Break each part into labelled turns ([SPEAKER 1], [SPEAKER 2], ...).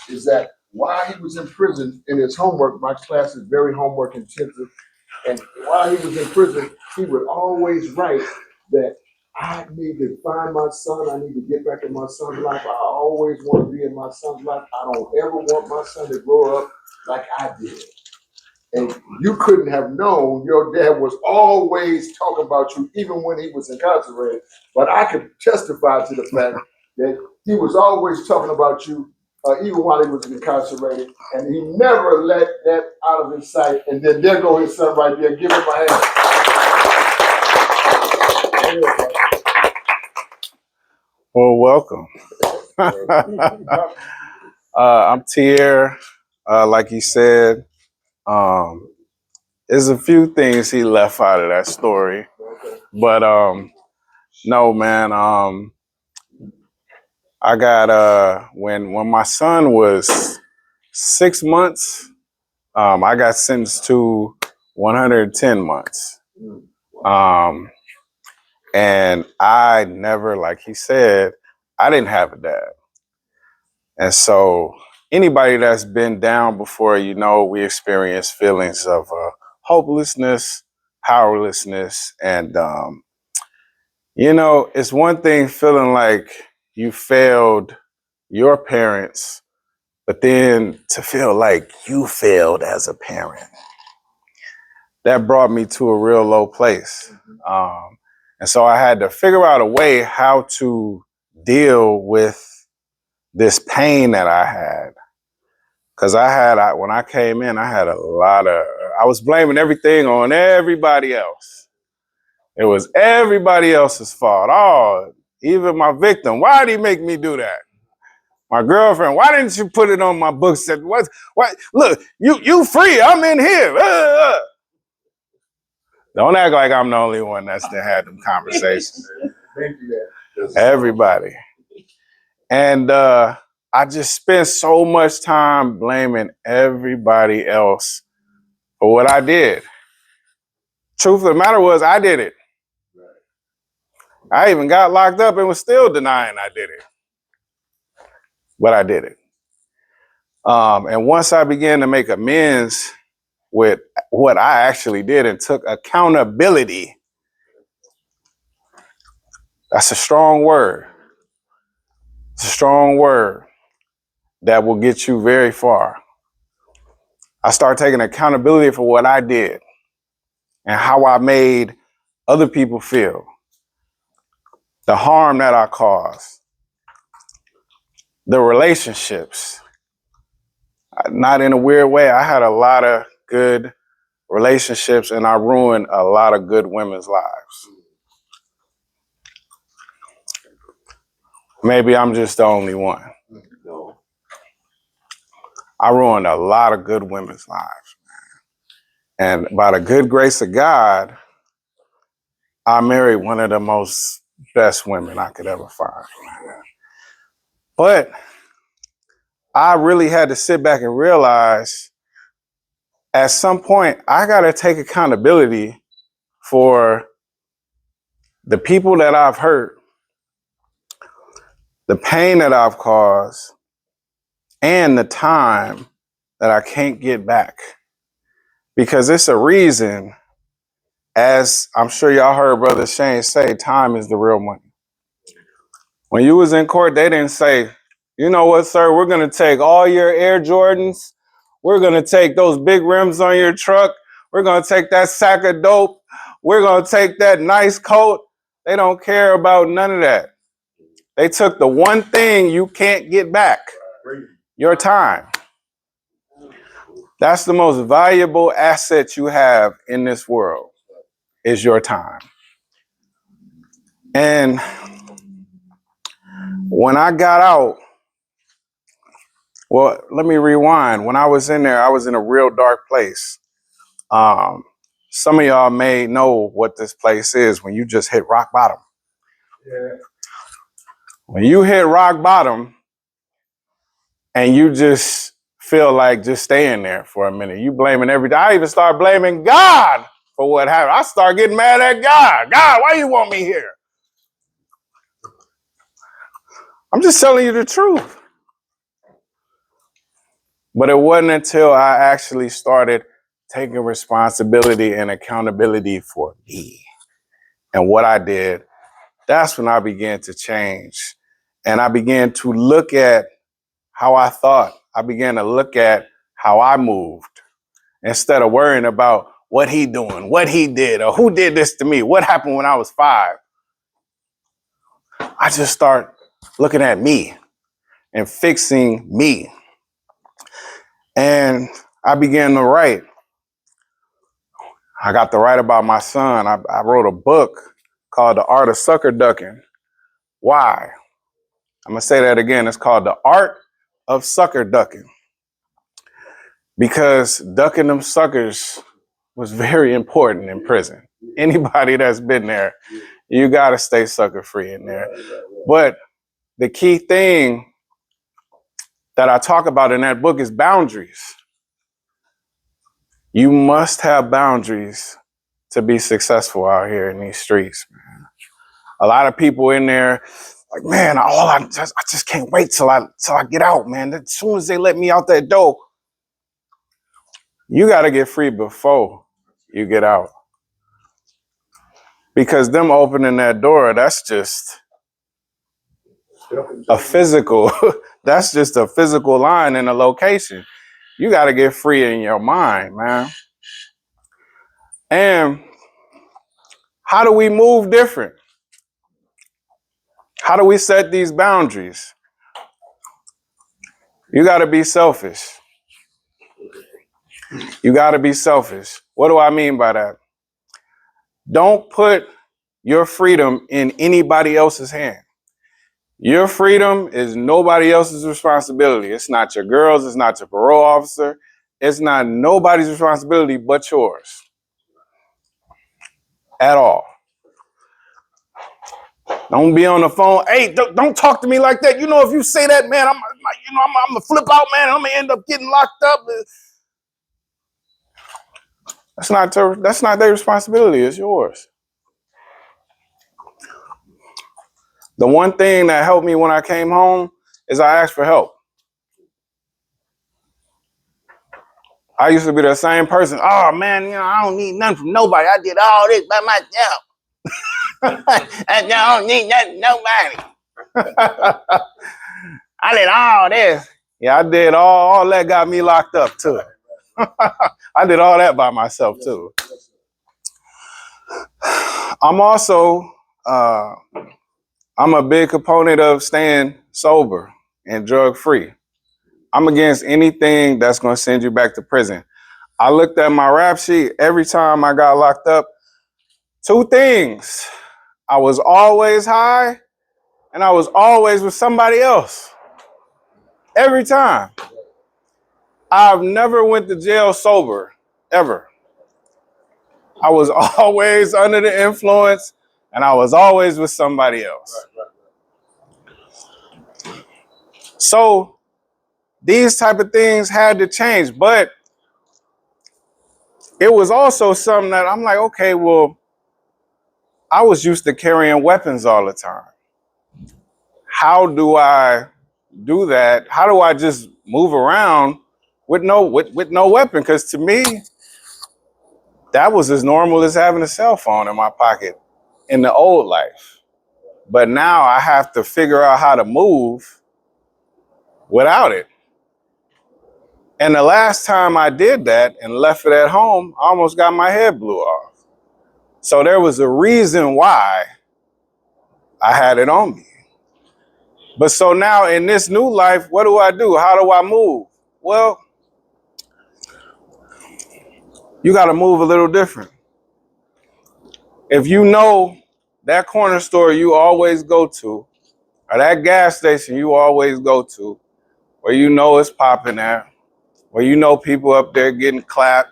[SPEAKER 1] is that while he was in prison, in his homework, my class is very homework intensive, and while he was in prison, he would always write that I need to find my son. I need to get back in my son's life. I always want to be in my son's life. I don't ever want my son to grow up like I did. And you couldn't have known your dad was always talking about you, even when he was incarcerated. But I could testify to the fact that he was always talking about you, even while he was incarcerated. And he never let that out of his sight. And then there go his son right there. Give him a hand.
[SPEAKER 2] Well, welcome. I'm Tierre. Like he said, there's a few things he left out of that story, but no, man. I got when my son was 6 months, I got sentenced to 110 months. And I never, like he said, I didn't have a dad. And so anybody that's been down before, you know, we experience feelings of hopelessness, powerlessness. And, you know, it's one thing feeling like you failed your parents, but then to feel like you failed as a parent, that brought me to a real low place. And so I had to figure out a way how to deal with this pain that I had. Because when I came in, I was blaming everything on everybody else. It was everybody else's fault. Oh, even my victim. Why did he make me do that? My girlfriend, why didn't you put it on my books? That what? Look, you free. I'm in here. Don't act like I'm the only one that's had them conversations. Everybody. And I just spent so much time blaming everybody else for what I did. Truth of the matter was, I did it. I even got locked up and was still denying I did it. But I did it. And once I began to make amends with what I actually did and took accountability, that's a strong word. It's a strong word that will get you very far. I started taking accountability for what I did and how I made other people feel, the harm that I caused, the relationships. Not in a weird way. I had a lot of good relationships and I ruined a lot of good women's lives. Maybe I'm just the only one. I ruined a lot of good women's lives, man. And by the good grace of God, I married one of the most best women I could ever find. But I really had to sit back and realize at some point, I got to take accountability for the people that I've hurt, the pain that I've caused, and the time that I can't get back. Because it's a reason, as I'm sure y'all heard Brother Shane say, time is the real money. When you was in court, they didn't say, you know what, sir, we're going to take all your Air Jordans. We're going to take those big rims on your truck. We're going to take that sack of dope. We're going to take that nice coat. They don't care about none of that. They took the one thing you can't get back, your time. That's the most valuable asset you have in this world, is your time. And when I got out, well, let me rewind. When I was in there, I was in a real dark place. Some of y'all may know what this place is when you just hit rock bottom. Yeah. When you hit rock bottom and you just feel like just staying there for a minute, you blaming everything. I even start blaming God for what happened. I start getting mad at God. God, why you want me here? I'm just telling you the truth. But it wasn't until I actually started taking responsibility and accountability for me and what I did, that's when I began to change. And I began to look at how I thought. I began to look at how I moved instead of worrying about what he doing, what he did, or who did this to me, what happened when I was 5. I just start looking at me and fixing me. And I began to write. I got to write about my son. I wrote a book called The Art of Sucker Ducking. Why? I'm going to say that again. It's called The Art of Sucker Ducking. Because ducking them suckers was very important in prison. Anybody that's been there, you got to stay sucker free in there. But the key thing that I talk about in that book is boundaries. You must have boundaries to be successful out here in these streets, man. A lot of people in there, like, man, I just can't wait till I get out, man. As soon as they let me out that door, you got to get free before you get out. Because them opening that door, that's just a physical, that's just a physical line in a location. You got to get free in your mind, man. And how do we move different? How do we set these boundaries? You got to be selfish. You got to be selfish. What do I mean by that? Don't put your freedom in anybody else's hand. Your freedom is nobody else's responsibility. It's not your girls. It's not your parole officer. It's not nobody's responsibility but yours. At all. Don't be on the phone. Hey, don't talk to me like that. You know, if you say that, man, I'm gonna flip out, man. I'm gonna end up getting locked up. That's not their responsibility. It's yours. The one thing that helped me when I came home is I asked for help. I used to be the same person. Oh man, I don't need nothing from nobody. I did all this by myself. I don't need nothing from nobody. I did all this. Yeah, I did all that got me locked up too. I did all that by myself too. I'm also, I'm a big component of staying sober and drug free. I'm against anything that's going to send you back to prison. I looked at my rap sheet every time I got locked up. 2 things. I was always high and I was always with somebody else. Every time. I've never went to jail sober, ever. I was always under the influence and I was always with somebody else. So these type of things had to change, but it was also something that I'm like, okay, well, I was used to carrying weapons all the time. How do I do that? How do I just move around with no weapon? Because to me, that was as normal as having a cell phone in my pocket in the old life. But now I have to figure out how to move without it. And the last time I did that and left it at home, I almost got my head blew off. So there was a reason why I had it on me. But so now in this new life, what do? How do I move? Well, you got to move a little different. If you know that corner store you always go to, or that gas station you always go to, where you know it's popping at, where you know people up there getting clapped,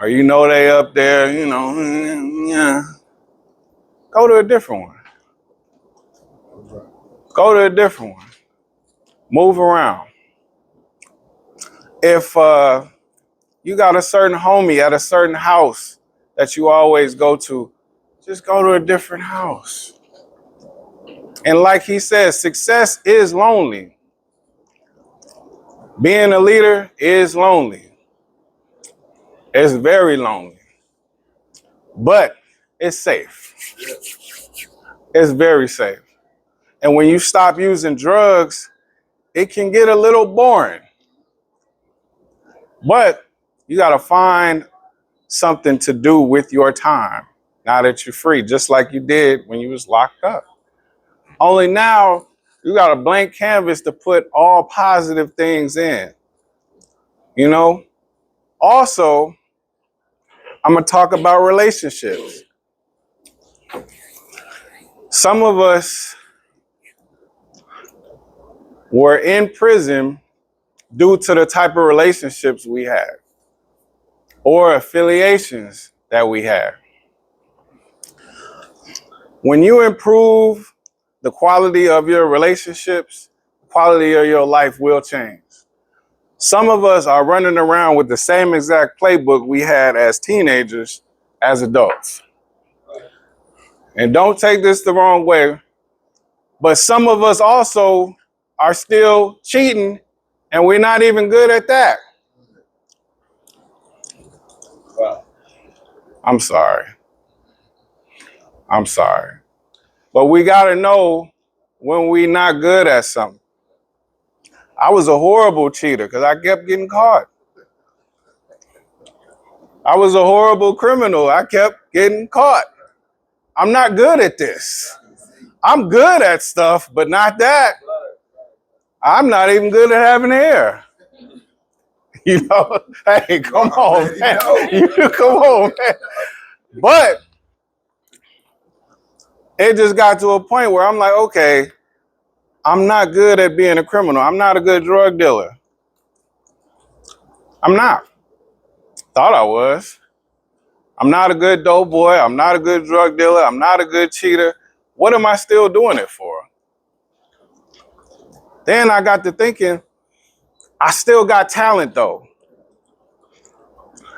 [SPEAKER 2] or you know they up there, yeah, go to a different one. Go to a different one. Move around. If you got a certain homie at a certain house that you always go to, just go to a different house. And like he says, success is lonely. Being a leader is lonely. It's very lonely, but it's safe. It's very safe. And when you stop using drugs, it can get a little boring. But you got to find something to do with your time now that you're free, just like you did when you was locked up. Only now you got a blank canvas to put all positive things in, you know? Also, I'm going to talk about relationships. Some of us were in prison due to the type of relationships we had or affiliations that we had. When you improve the quality of your relationships, the quality of your life will change. Some of us are running around with the same exact playbook we had as teenagers, as adults. And don't take this the wrong way, but some of us also are still cheating, and we're not even good at that. I'm sorry. I'm sorry. But we got to know when we not good at something. I was a horrible cheater because I kept getting caught. I was a horrible criminal. I kept getting caught. I'm not good at this. I'm good at stuff, but not that. I'm not even good at having hair. You know, hey, come on, man. Come on, man. But it just got to a point where I'm like, okay, I'm not good at being a criminal. I'm not a good drug dealer. I'm not. Thought I was. I'm not a good dope boy. I'm not a good drug dealer. I'm not a good cheater. What am I still doing it for? Then I got to thinking, I still got talent though.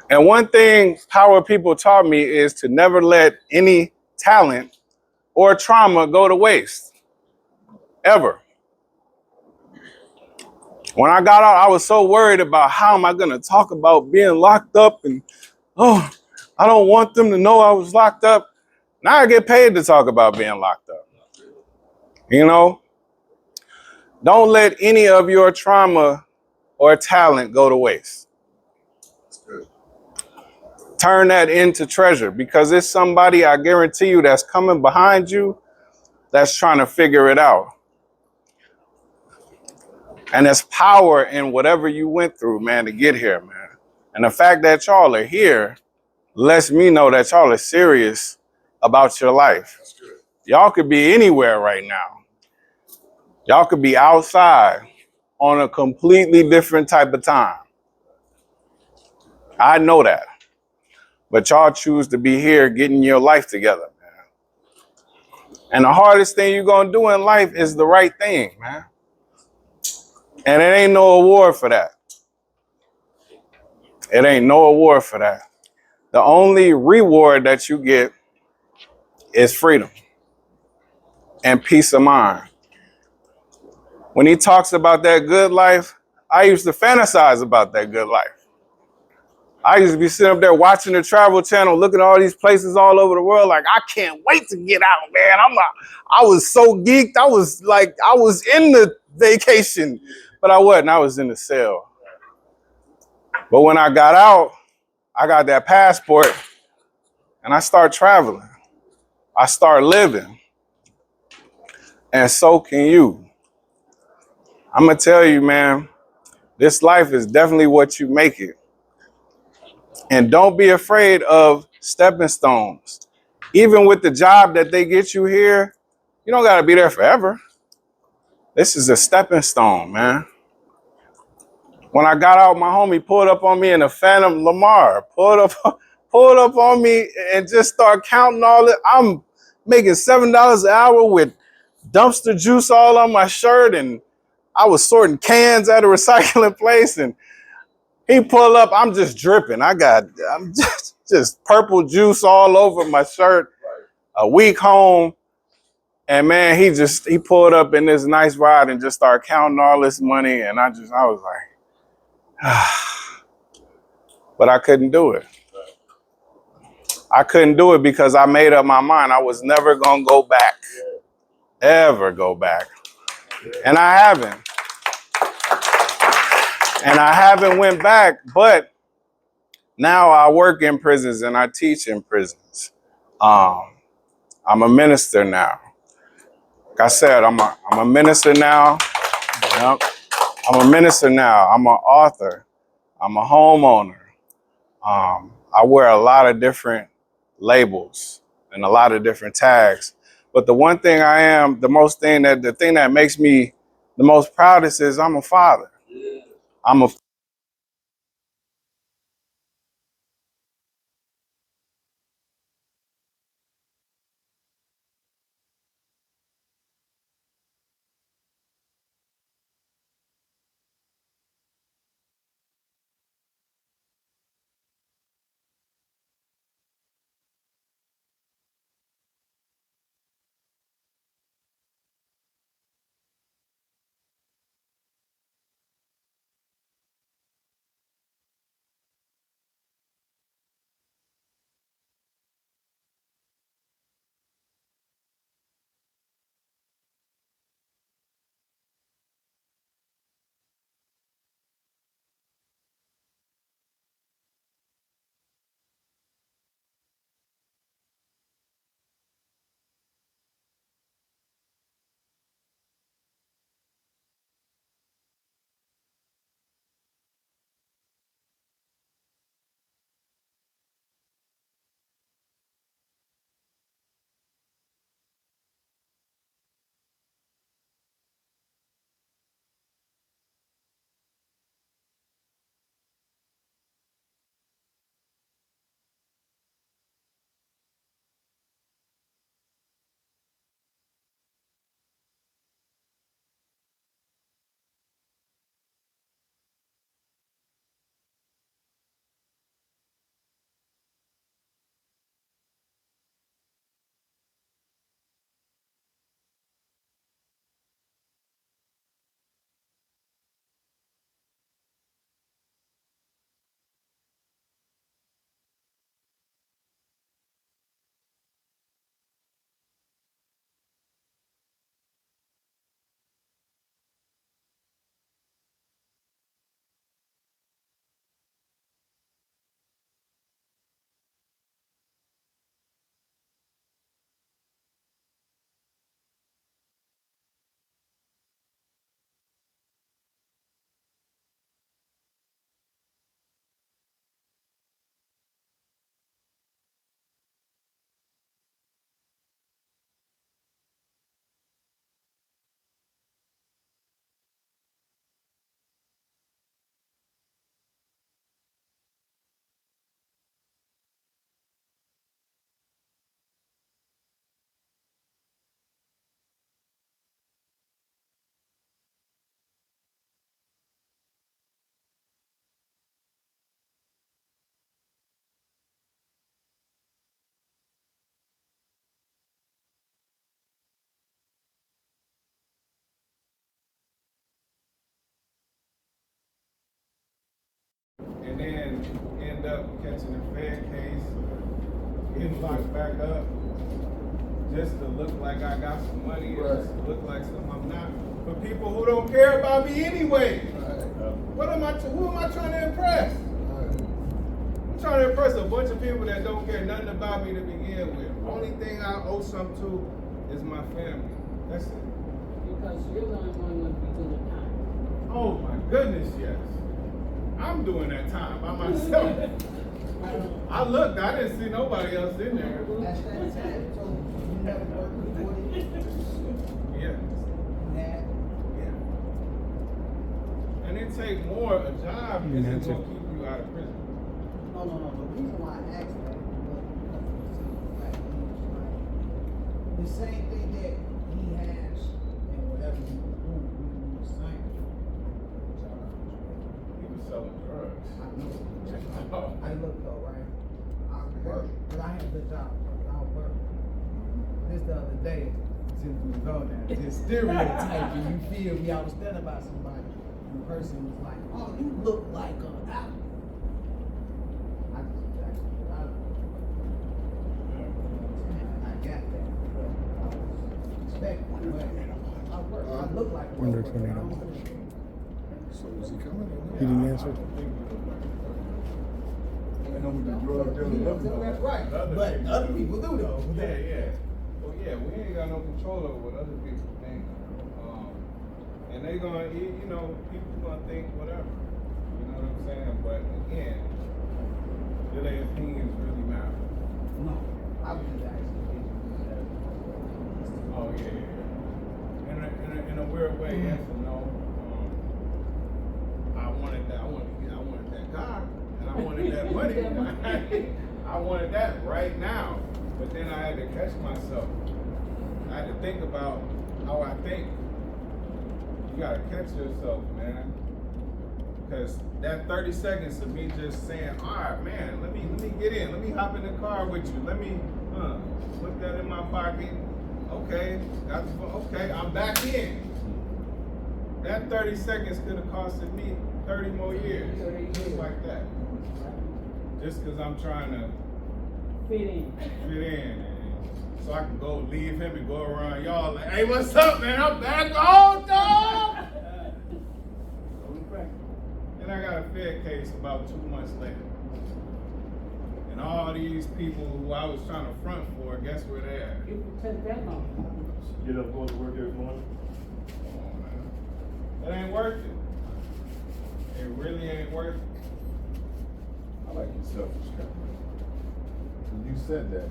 [SPEAKER 2] And one thing power people taught me is to never let any talent or trauma go to waste, ever. When I got out, I was so worried about how am I going to talk about being locked up and, oh, I don't want them to know I was locked up. Now I get paid to talk about being locked up. You know, don't let any of your trauma or talent go to waste. Turn that into treasure because it's somebody, I guarantee you, that's coming behind you that's trying to figure it out. And there's power in whatever you went through, man, to get here, man. And the fact that y'all are here lets me know that y'all are serious about your life. Y'all could be anywhere right now. Y'all could be outside on a completely different type of time. I know that. But y'all choose to be here getting your life together, man. And the hardest thing you're going to do in life is the right thing, man. And it ain't no award for that. It ain't no award for that. The only reward that you get is freedom and peace of mind. When he talks about that good life, I used to fantasize about that good life. I used to be sitting up there watching the Travel Channel, looking at all these places all over the world, like, I can't wait to get out, man. I was so geeked. I was in the vacation, but I wasn't. I was in the cell. But when I got out, I got that passport and I start traveling. I start living. And so can you. I'm going to tell you, man, this life is definitely what you make it. And don't be afraid of stepping stones. Even with the job that they get you here, you don't got to be there forever. This is a stepping stone, man. When I got out, my homie pulled up on me in a Phantom Lamar, pulled up on me and just start counting all it. I'm making $7 an hour with dumpster juice all on my shirt, and I was sorting cans at a recycling place, and he pulled up, I'm just dripping. I'm just purple juice all over my shirt. A week home, and man, he pulled up in this nice ride and just started counting all this money, and I was like, But I couldn't do it. I couldn't do it because I made up my mind. I was never going to go back, ever go back. And I haven't. And I haven't went back, but now I work in prisons and I teach in prisons. I'm a minister now. Like I said, I'm a minister now. Yep. I'm a minister now. I'm an author. I'm a homeowner. I wear a lot of different labels and a lot of different tags. But the one thing I am, the thing that makes me the most proudest is I'm a father. I'm a and then end up catching a Fed case, getting locked back up, just to look like I got some money, right, just to look like something I'm not. For people who don't care about me anyway. Right. Who am I trying to impress? Right. I'm trying to impress a bunch of people that don't care nothing about me to begin with. Only thing I owe something to is my family. That's it.
[SPEAKER 3] Because you're the only one with me doing the time.
[SPEAKER 2] Oh my goodness, yes. I'm doing that time by myself. I looked, I didn't see nobody else in there.
[SPEAKER 4] That's that time. So you never worked before this?
[SPEAKER 2] Yeah. Yeah. And it take more, a job isn't going to keep you out of prison.
[SPEAKER 4] No. The reason why I asked that was the same thing that he has and whatever he was doing, he was saying.
[SPEAKER 2] He was selling drugs.
[SPEAKER 4] I know. I look though, right? I work, but I had a good job. I work. This the other day, since we was on there, just stereotyping, you feel me? I was thinking about somebody. the person was like, "Oh, you look like a apple." I just actually, I got that. I was expecting, but I work. I look like a
[SPEAKER 5] Wonder
[SPEAKER 4] motherfucker.
[SPEAKER 5] tornado.
[SPEAKER 4] I don't look like
[SPEAKER 1] So is he coming?
[SPEAKER 5] He didn't answer.
[SPEAKER 1] I know with the drug dealer.
[SPEAKER 4] So that's right. But other people do though.
[SPEAKER 2] Yeah. Well, yeah, we ain't got no control over what other people think. And they gonna, you know, people gonna think whatever. You know what I'm saying? But again, do their opinions really matter?
[SPEAKER 4] No, I was just asking.
[SPEAKER 2] Oh yeah. In a weird way, yes and no. I wanted that car, and I wanted that money. I wanted that right now. But then I had to catch myself. I had to think about how I think. You gotta catch yourself, man. Because that 30 seconds of me just saying, all right, man, let me get in. Let me hop in the car with you. Let me put that in my pocket. Okay, got the phone. Okay, I'm back in. That 30 seconds could have costed me 30 more years. Just like that. Just because I'm trying to
[SPEAKER 3] Fit in.
[SPEAKER 2] so I can go leave him and go around y'all like, hey, what's up, man? I'm back on, dog. Then I got a Fed case about 2 months later. And all these people who I was trying to front for, guess where they at?
[SPEAKER 3] It would take that long.
[SPEAKER 6] Get up, go to work every morning.
[SPEAKER 2] Come on, man. It ain't worth it. It really ain't worth it.
[SPEAKER 6] I like your selfish kind of. When you said that,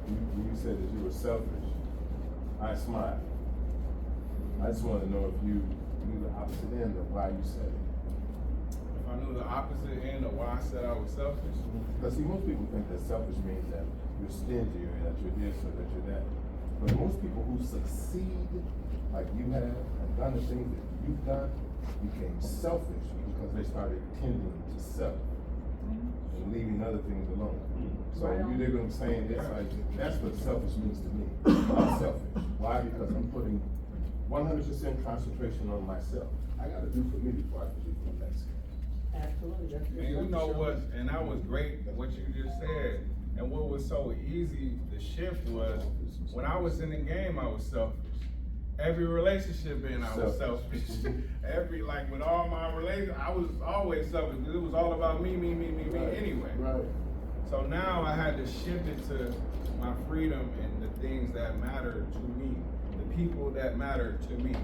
[SPEAKER 6] you said that you were selfish, I smiled. I just want to know if you knew the opposite end of why you said it.
[SPEAKER 2] If I knew the opposite end of why I said I was selfish,
[SPEAKER 6] Because see, most people think that selfish means that you're stingy or that you're this or that you're that. But most people who succeed like you have and done the things that you've done became selfish because they started tending to self and leaving other things alone. So you dig what I'm saying? It's like, that's what selfish means to me. I'm selfish. Why? Because I'm putting 100% concentration on myself. I gotta do for me before I can do for the next guy.
[SPEAKER 3] Absolutely.
[SPEAKER 2] and you know what, and that was great, what you just said. And what was so easy, the shift was, when I was in the game, I was selfish. Every relationship I was selfish. Like with all my relationships, I was always selfish, because it was all about me anyway.
[SPEAKER 1] Right.
[SPEAKER 2] So now I had to shift it to my freedom and the things that matter to me, the people that matter to me.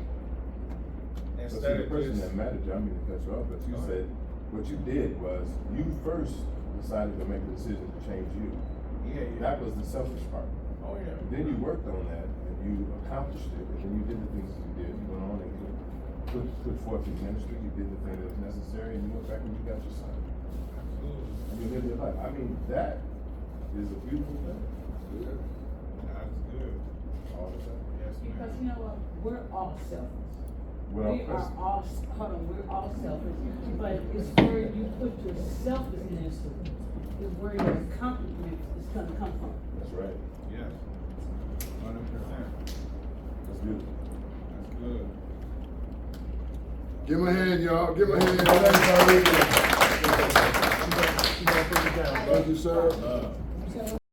[SPEAKER 6] But see,
[SPEAKER 2] Instead
[SPEAKER 6] the
[SPEAKER 2] of
[SPEAKER 6] person
[SPEAKER 2] just,
[SPEAKER 6] that mattered you, I mean to cut you off, but you said, what you did was, you first decided to make a decision to change you.
[SPEAKER 2] yeah.
[SPEAKER 6] That was the selfish part.
[SPEAKER 2] Oh yeah.
[SPEAKER 6] Then you worked on that, and you accomplished it, and then you did the things that you did. You went on and put forth your ministry, you did the thing that was necessary, and you went back and you got your son.
[SPEAKER 2] Absolutely.
[SPEAKER 6] And you lived your life. I mean, that is a beautiful thing.
[SPEAKER 2] That's good.
[SPEAKER 6] All the time.
[SPEAKER 2] Yes,
[SPEAKER 3] Because
[SPEAKER 2] ma'am.
[SPEAKER 3] you know what? We're all selfish.
[SPEAKER 6] Well,
[SPEAKER 3] We are all, hold on, we're all selfish. But it's where you put your selfishness is where your accomplishment is gonna come from.
[SPEAKER 6] that's right.
[SPEAKER 2] Yes. 100%.
[SPEAKER 6] That's beautiful.
[SPEAKER 2] That's good.
[SPEAKER 1] Give him a hand, y'all. Give him a hand. Thank you, sir.